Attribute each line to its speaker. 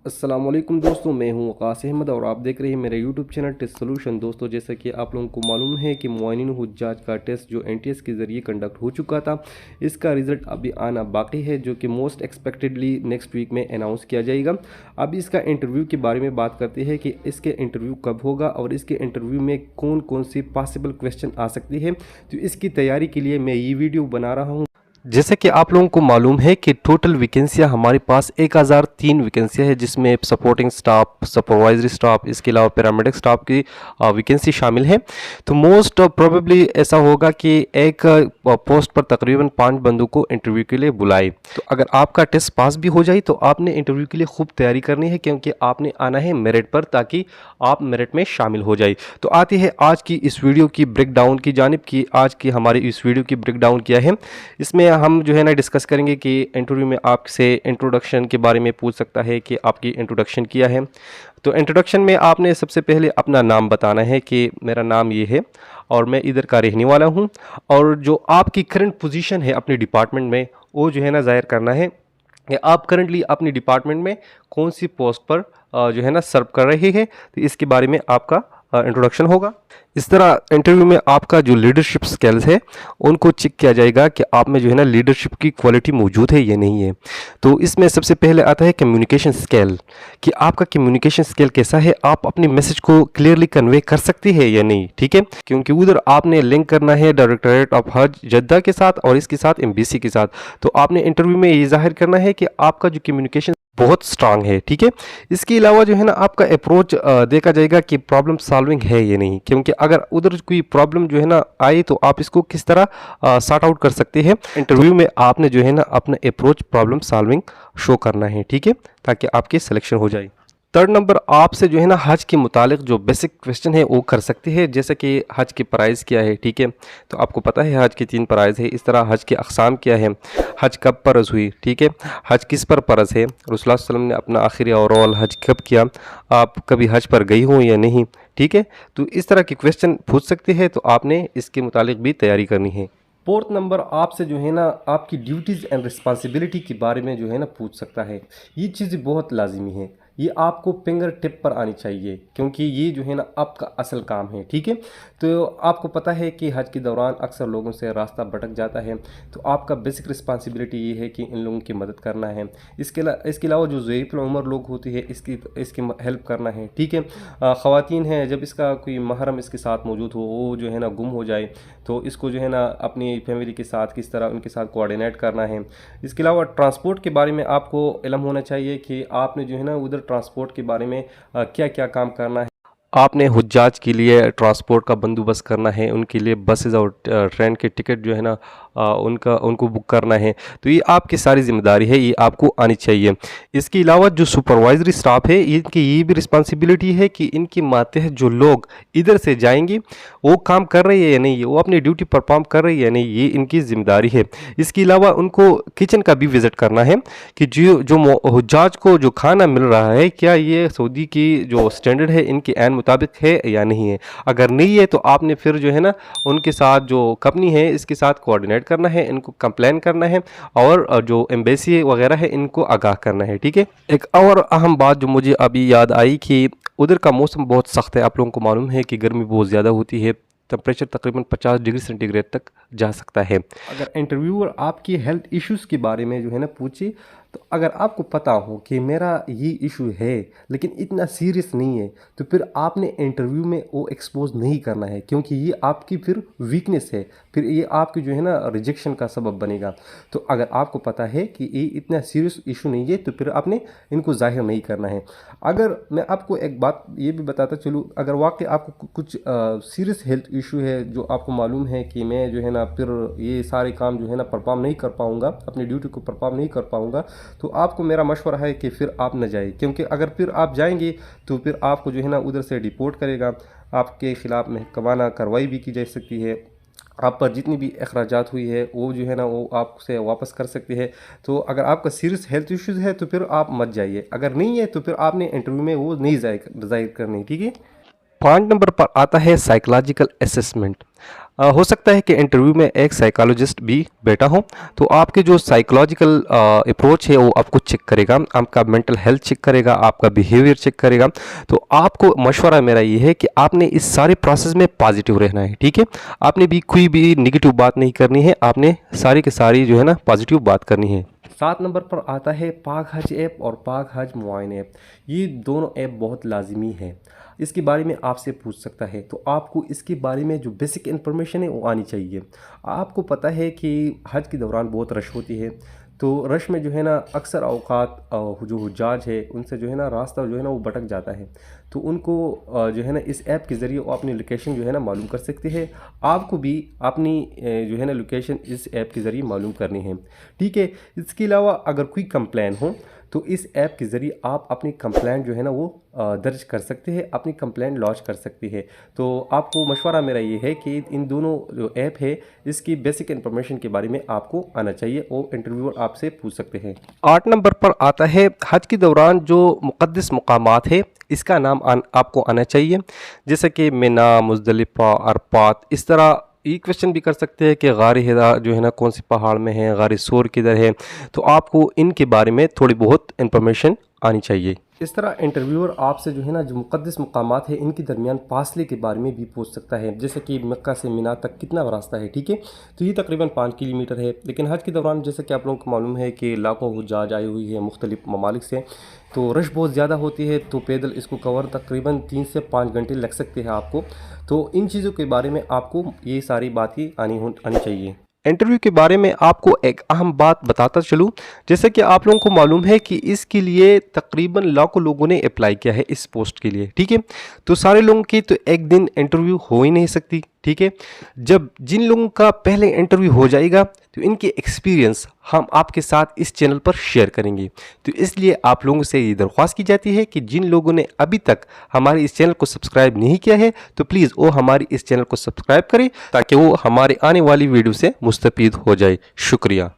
Speaker 1: अस्सलाम वालेकुम दोस्तों, मैं हूं वक़ास अहमद और आप देख रहे हैं मेरे यूट्यूब चैनल टेस्ट सोल्यूशन। दोस्तों, जैसा कि आप लोगों को मालूम है कि मुआयनीन हुज्जाज का टेस्ट जो एनटीएस के ज़रिए कंडक्ट हो चुका था, इसका रिज़ल्ट अभी आना बाकी है, जो कि मोस्ट एक्सपेक्टेडली नेक्स्ट वीक में अनाउंस किया जाएगा। अब इसका इंटरव्यू के बारे में बात करते हैं कि इसके इंटरव्यू कब होगा और इसके इंटरव्यू में कौन कौन सी पॉसिबल क्वेश्चन आ सकती है। तो इसकी तैयारी के लिए मैं ये वीडियो बना रहा हूँ। जैसे कि आप लोगों को मालूम है कि टोटल वैकेंसियां हमारे पास 1003 वैकेंसियां है, जिसमें सपोर्टिंग स्टाफ, सुपरवाइजरी स्टाफ, इसके अलावा पैरामेडिक स्टाफ की वैकेंसी शामिल है। तो मोस्ट प्रोबेबली ऐसा होगा कि एक पोस्ट पर तकरीबन 5 बंदों को इंटरव्यू के लिए बुलाए। तो अगर आपका टेस्ट पास भी हो जाए तो आपने इंटरव्यू के लिए खूब तैयारी करनी है, क्योंकि आपने आना है मेरिट पर, ताकि आप मेरिट में शामिल हो जाए। तो आती है आज की इस वीडियो की ब्रेक डाउन की जानिब की। आज की हमारी इस वीडियो की ब्रेक डाउन क्या है, इसमें हम जो है ना डिस्कस करेंगे कि इंटरव्यू में आपसे इंट्रोडक्शन के बारे में पूछ सकता है कि आपकी इंट्रोडक्शन किया है। तो इंट्रोडक्शन में आपने सबसे पहले अपना नाम बताना है कि मेरा नाम ये है और मैं इधर का रहने वाला हूँ, और जो आपकी करंट पोजीशन है अपने डिपार्टमेंट में वो जो है ना ज़ाहिर करना है कि आप करंटली अपने डिपार्टमेंट में कौन सी पोस्ट पर जो है ना सर्व कर रहे हैं। तो इसके बारे में आपका इंट्रोडक्शन होगा। इस तरह इंटरव्यू में आपका जो लीडरशिप स्किल्स है उनको चेक किया जाएगा कि आप में जो है ना लीडरशिप की क्वालिटी मौजूद है या नहीं है। तो इसमें सबसे पहले आता है कम्युनिकेशन स्किल, कि आपका कम्युनिकेशन स्किल कैसा है, आप अपने मैसेज को क्लियरली कन्वे कर सकते हैं या नहीं। ठीक है, क्योंकि उधर आपने लिंक करना है डायरेक्टरेट ऑफ हज जद्दा के साथ और इसके साथ एमबीसी के साथ। तो आपने इंटरव्यू में ये जाहिर करना है कि आपका जो कम्युनिकेशन बहुत स्ट्रांग है। ठीक है, इसके अलावा जो है ना आपका अप्रोच देखा जाएगा कि प्रॉब्लम सॉल्विंग है या नहीं, क्योंकि अगर उधर कोई प्रॉब्लम जो है ना आए तो आप इसको किस तरह सॉर्ट आउट कर सकते हैं। इंटरव्यू में आपने जो है ना अपना अप्रोच प्रॉब्लम सॉल्विंग शो करना है। ठीक है, ताकि आपकी सिलेक्शन हो जाए। थर्ड नंबर, आपसे जो है ना हज के मुतालिक जो बेसिक क्वेश्चन है वो कर सकते हैं, जैसे कि हज की प्राइस क्या है। ठीक है, तो आपको पता है हज की 3 प्राइस है। इस तरह हज के अक़साम क्या है, हज कब फ़र्ज़ हुई, ठीक है, हज किस पर फ़र्ज़ है, रसूलुल्लाह सल्लल्लाहु अलैहि वसल्लम ने अपना आखिरी ओवरऑल हज कब किया, आप कभी हज पर गई हो या नहीं। ठीक है, तो इस तरह के क्वेश्चन पूछ सकते हैं, तो आपने इसके मुतालिक भी तैयारी करनी है। फोर्थ नंबर, आपसे जो है ना आपकी ड्यूटीज़ एंड रिस्पॉन्सिबिलिटी के बारे में जो है ना पूछ सकता है। ये चीज़ें बहुत लाजिमी है, ये आपको फिंगर टिप पर आनी चाहिए, क्योंकि ये जो है ना आपका असल काम है। ठीक है, तो आपको पता है कि हज के दौरान अक्सर लोगों से रास्ता भटक जाता है, तो आपका बेसिक रिस्पॉन्सिबिलिटी ये है कि इन लोगों की मदद करना है। इसके अलावा जो ज़ईफ़ुल उम्र लोग होते हैं इसकी हेल्प करना है। ठीक है, ख़वातीन हैं, जब इसका कोई महरम इसके साथ मौजूद हो, वो जो है ना गुम हो जाए, तो इसको जो है ना अपनी फैमिली के साथ किस तरह उनके साथ कोऑर्डिनेट करना है। इसके अलावा ट्रांसपोर्ट के बारे में आपको इल्म होना चाहिए कि आपने जो है ना उधर ट्रांसपोर्ट के बारे में क्या क्या काम करना है। आपने हुज्जाज के लिए ट्रांसपोर्ट का बंदोबस्त करना है, उनके लिए बसेस और ट्रेन के टिकट जो है ना उनको बुक करना है। तो ये आपकी सारी जिम्मेदारी है, ये आपको आनी चाहिए। इसके अलावा जो सुपरवाइजरी स्टाफ है, इनकी ये भी रिस्पॉन्सिबिलिटी है कि इनके मातहत जो लोग इधर से जाएंगे वो काम कर रही है या नहीं, वो अपनी ड्यूटी परफॉर्म कर रही है या नहीं, ये इनकी जिम्मेदारी है। इसके अलावा उनको किचन का भी विज़िट करना है कि जो हुज्जाज को जो खाना मिल रहा है, क्या ये सऊदी की जो स्टैंडर्ड है इनके ऐन मुताबिक है या नहीं है। अगर नहीं है तो आपने फिर जो है ना उनके साथ जो कंपनी है इसके साथ कोऑर्डिनेट करना है, इनको कंप्लेन करना है और जो एम्बेसी वगैरह है इनको आगाह करना है। ठीक है, एक और अहम बात जो मुझे अभी याद आई कि उधर का मौसम बहुत सख्त है। आप लोगों को मालूम है कि गर्मी बहुत ज़्यादा होती है, टेम्परेचर तकरीबन 50 डिग्री सेंटीग्रेड तक जा सकता है। अगर इंटरव्यूअर आपकी हेल्थ इश्यूज़ के बारे में जो है ना पूछे, तो अगर आपको पता हो कि मेरा ये इशू है लेकिन इतना सीरियस नहीं है, तो फिर आपने इंटरव्यू में वो एक्सपोज नहीं करना है, क्योंकि ये आपकी फिर वीकनेस है, फिर ये आपकी जो है ना रिजेक्शन का सबब बनेगा। तो अगर आपको पता है कि ये इतना सीरियस इशू नहीं है, तो फिर आपने इनको जाहिर नहीं करना है। अगर मैं आपको एक बात ये भी बताता चलूँ, अगर वाकई आपको कुछ सीरियस हेल्थ इशू है, जो आपको मालूम है कि मैं जो है ना फिर ये सारे काम जो है ना परफॉर्म नहीं कर पाऊँगा, अपनी ड्यूटी को परफॉर्म नहीं कर पाऊँगा, तो आपको मेरा मशवरा है कि फिर आप न जाए, क्योंकि अगर फिर आप जाएंगे तो फिर आपको जो है ना उधर से डिपोर्ट करेगा, आपके ख़िलाफ़ महकमाना कार्रवाई भी की जा सकती है, आप पर जितनी भी अखराजात हुई है वो जो है ना वो आपसे वापस कर सकते हैं। तो अगर आपका सीरियस हेल्थ इश्यूज़ है तो फिर आप मत जाइए, अगर नहीं है तो फिर आपने इंटरव्यू में वो नहीं जाहिर करनी। ठीक है, 5 नंबर पर आता है साइकोलॉजिकल असेसमेंट। हो सकता है कि इंटरव्यू में एक साइकोलॉजिस्ट भी बैठा हो, तो आपके जो साइकोलॉजिकल अप्रोच है वो आपको चेक करेगा, आपका मेंटल हेल्थ चेक करेगा, आपका बिहेवियर चेक करेगा। तो आपको मशवरा मेरा ये है कि आपने इस सारे प्रोसेस में पॉजिटिव रहना है, ठीक है। आपने भी कोई भी निगेटिव बात नहीं करनी है, आपने सारी की सारी जो है ना पॉजिटिव बात करनी है। 7 नंबर पर आता है पाक हज ऐप और पाक हज मुआयन ऐप। ये दोनों ऐप बहुत लाजमी है, इसके बारे में आपसे पूछ सकता है, तो आपको इसके बारे में जो बेसिक इन्फॉर्मेशन है वो आनी चाहिए। आपको पता है कि हज के दौरान बहुत रश होती है, तो रश में जो है ना अक्सर औकात जो हुज्जाज है उनसे जो है ना रास्ता जो है ना वो भटक जाता है, तो उनको जो है ना इस ऐप के ज़रिए वो अपनी लोकेशन जो है ना मालूम कर सकते हैं। आपको भी अपनी जो है ना लोकेशन इस ऐप के ज़रिए मालूम करनी है, ठीक है। इसके अलावा अगर कोई कंप्लेन हो तो इस ऐप के ज़रिए आप अपनी कंप्लेंट जो है ना वो दर्ज कर सकते हैं, अपनी कंप्लेंट लॉन्च कर सकते हैं। तो आपको मशवरा मेरा ये है कि इन दोनों जो ऐप है इसकी बेसिक इन्फॉर्मेशन के बारे में आपको आना चाहिए और इंटरव्यूअर आपसे पूछ सकते हैं। 8 नंबर पर आता है हज के दौरान जो मुक़द्दस मकामात है इसका नाम आपको आना चाहिए, जैसे कि मिना, मुज़दलिफ़ा, अरफात। इस तरह ये क्वेश्चन भी कर सकते हैं कि गार हिरा जो है ना कौन से पहाड़ में है, गार सूर किधर है, तो आपको इनके बारे में थोड़ी बहुत इन्फॉर्मेशन आनी चाहिए। इस तरह इंटरव्यूअर आपसे जो है ना जो मुक़द्दस मकामात है इनके दरमियान फासले के बारे में भी पूछ सकता है, जैसे कि मक्का से मिना तक कितना रास्ता है, ठीक है। तो ये तकरीबन 5 किलोमीटर है, लेकिन हज के दौरान जैसे कि आप लोगों को मालूम है कि लाखों हुज्जाज आई हुई है मुख्तलिफ ममालिक से, तो रश बहुत ज़्यादा होती है, तो पैदल इसको कवर तकरीबन 3 से 5 घंटे लग सकते हैं आपको। तो इन चीज़ों के बारे में आपको ये सारी बातें आनी चाहिए। इंटरव्यू के बारे में आपको एक अहम बात बताता चलूँ, जैसे कि आप लोगों को मालूम है कि इसके लिए तकरीबन लाखों लोगों ने अप्लाई किया है इस पोस्ट के लिए, ठीक है। तो सारे लोगों की तो एक दिन इंटरव्यू हो ही नहीं सकती, ठीक है। जब जिन लोगों का पहले इंटरव्यू हो जाएगा तो इनके एक्सपीरियंस हम आपके साथ इस चैनल पर शेयर करेंगे। तो इसलिए आप लोगों से ये दरख्वास्त की जाती है कि जिन लोगों ने अभी तक हमारे इस चैनल को सब्सक्राइब नहीं किया है तो प्लीज़ वो हमारी इस चैनल को सब्सक्राइब करें ताकि वो हमारे आने वाली वीडियो से मुस्तफ़ीद हो जाए। शुक्रिया।